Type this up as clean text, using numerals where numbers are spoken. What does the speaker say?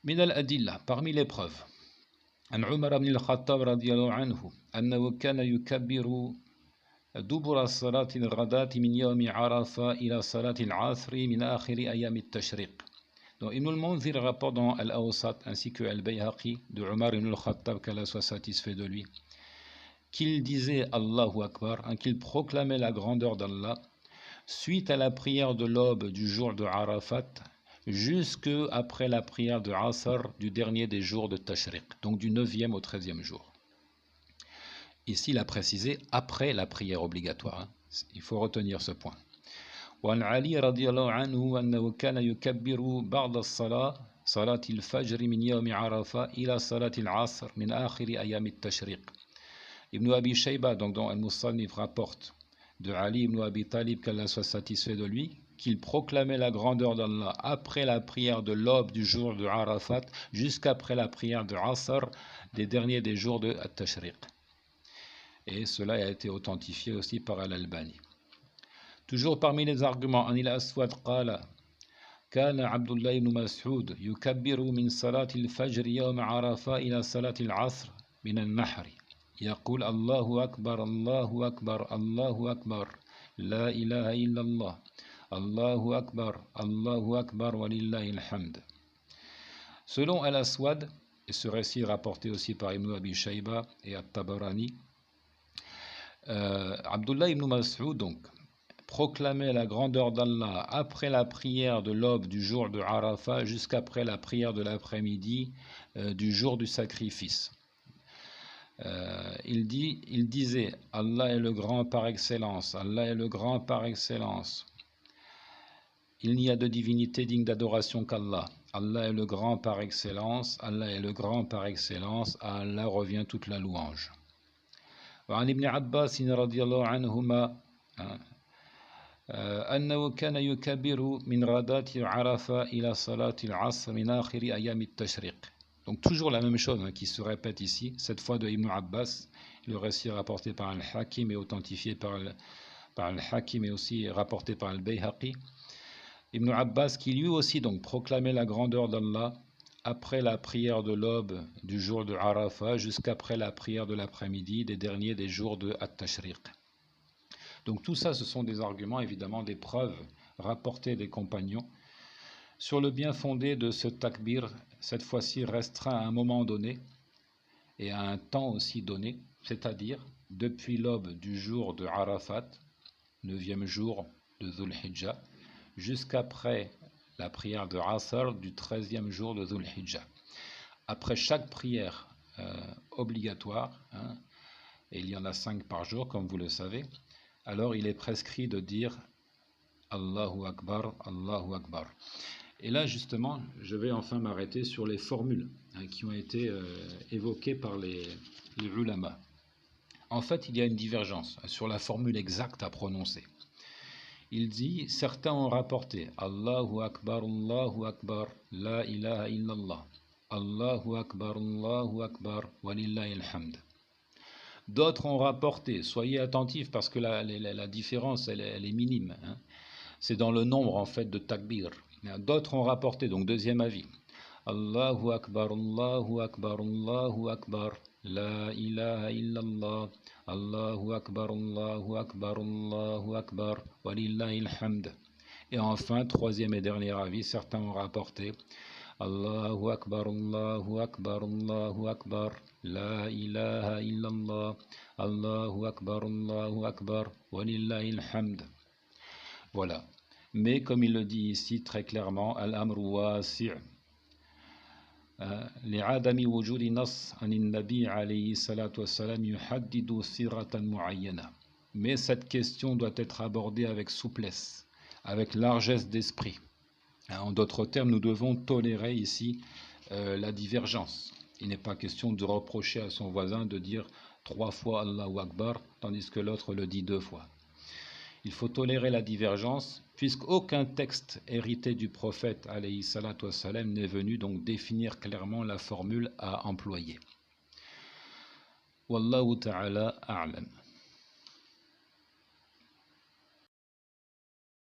من الأدلة parmi les preuves عن عمر بن الخطاب رضي الله عنه أنه كان يكبر دبر صلاة الغداة من يوم عرفة إلى صلاة العصر من آخر أيام التشريق. Donc Ibn al-Munzir rapporte dans Al-Awsat ainsi que Al-Bayhaqi de Umar ibn al-Khattab, qu'Allah soit satisfait de lui, qu'il disait Allahu Akbar, qu'il proclamait la grandeur d'Allah suite à la prière de l'aube du jour de Arafat jusque après la prière de Asr du dernier des jours de Tashriq, donc du 9e au 13e jour. Ici, il a précisé après la prière obligatoire. Il faut retenir ce point. وعن علي رضي الله عنه أنه كان يكبر بعد الصلاة صلاة الفجر من يوم عرفة إلى صلاة العصر من آخر أيام التشريق. Ibn Abi Shayba, donc dans Al-Musannif, rapporte de Ali ibn Abi Talib, qu'Allah soit satisfait de lui, qu'il proclamait la grandeur d'Allah après la prière de l'aube du jour de Arafat jusqu'après la prière de Asr des derniers des jours de At-Tashriq. Et cela a été authentifié aussi par Al-Albani. Toujours parmi les arguments, Anil Aswad qala كان عبد الله بن مسعود يكبر من صلاة الفجر يوم عرفة إلى صلاة العصر من النحر يقول الله أكبر الله أكبر الله أكبر لا إله إلا الله الله أكبر ولله الحمد. Selon Al-Aswad, et ce récit rapporté aussi par Ibn Abi Shayba et At-Tabarani, Abdullah ibn Mas'ud donc proclamait la grandeur d'Allah après la prière de l'aube du jour de Arafat jusqu'après la prière de l'après-midi du jour du sacrifice. Il disait Allah est le grand par excellence, Allah est le grand par excellence. Il n'y a de divinité digne d'adoration qu'Allah. Allah est le grand par excellence, Allah est le grand par excellence, à Allah revient toute la louange. وعن ابن عباس رضي الله عنهما أنه كان يكبر من غداة عرفة إلى صلاة العصر من آخر أيام التشريق. Donc toujours la même chose qui se répète ici, cette fois de Ibn Abbas, le récit rapporté par Al-Hakim et authentifié par Al-Hakim et aussi rapporté par Al-Bayhaqi. Ibn Abbas qui lui aussi donc proclamait la grandeur d'Allah après la prière de l'aube du jour de Arafat jusqu'après la prière de l'après-midi des derniers des jours de At-Tashriq. Donc tout ça, ce sont des arguments, évidemment des preuves rapportées des compagnons sur le bien fondé de ce takbir, cette fois-ci restreint à un moment donné et à un temps aussi donné, c'est-à-dire depuis l'aube du jour de Arafat, 9e jour de Dhul Hijjah, jusqu'après la prière de Asr du 13e jour de Dhul Hijjah. Après chaque prière obligatoire, et il y en a 5 par jour comme vous le savez, alors il est prescrit de dire Allahu Akbar, Allahu Akbar. Et là justement, je vais enfin m'arrêter sur les formules qui ont été évoquées par les ulama. En fait, il y a une divergence sur la formule exacte à prononcer. Il dit, certains ont rapporté Allahu Akbar, la ilaha illallah, Allahu Akbar, walillahi alhamd. D'autres ont rapporté, soyez attentifs parce que la différence elle est minime, c'est dans le nombre en fait de takbir. D'autres ont rapporté, donc deuxième avis, Allahu Akbar, la ilaha illallah, Allahu Akbar, walillahi alhamd. Et enfin, troisième et dernier avis, certains ont rapporté Allahu Akbar, la ilaha illallah, Allahu Akbar, walillahi alhamd. Voilà. Mais comme il le dit ici très clairement, Al-Amru wasi'. لعدم وجود نص عن النبي عليه الصلاة والسلام يحدد صيغة معينة. Mais cette question doit être abordée avec souplesse, avec largesse d'esprit. En d'autres termes, nous devons tolérer ici la divergence. Il n'est pas question de reprocher à son voisin de dire 3 fois Allahu Akbar, tandis que l'autre le dit 2 fois. Il faut tolérer la divergence, puisqu'aucun texte hérité du prophète alayhi salatu wassalam n'est venu donc définir clairement la formule à employer. Wallahu ta'ala a'lam.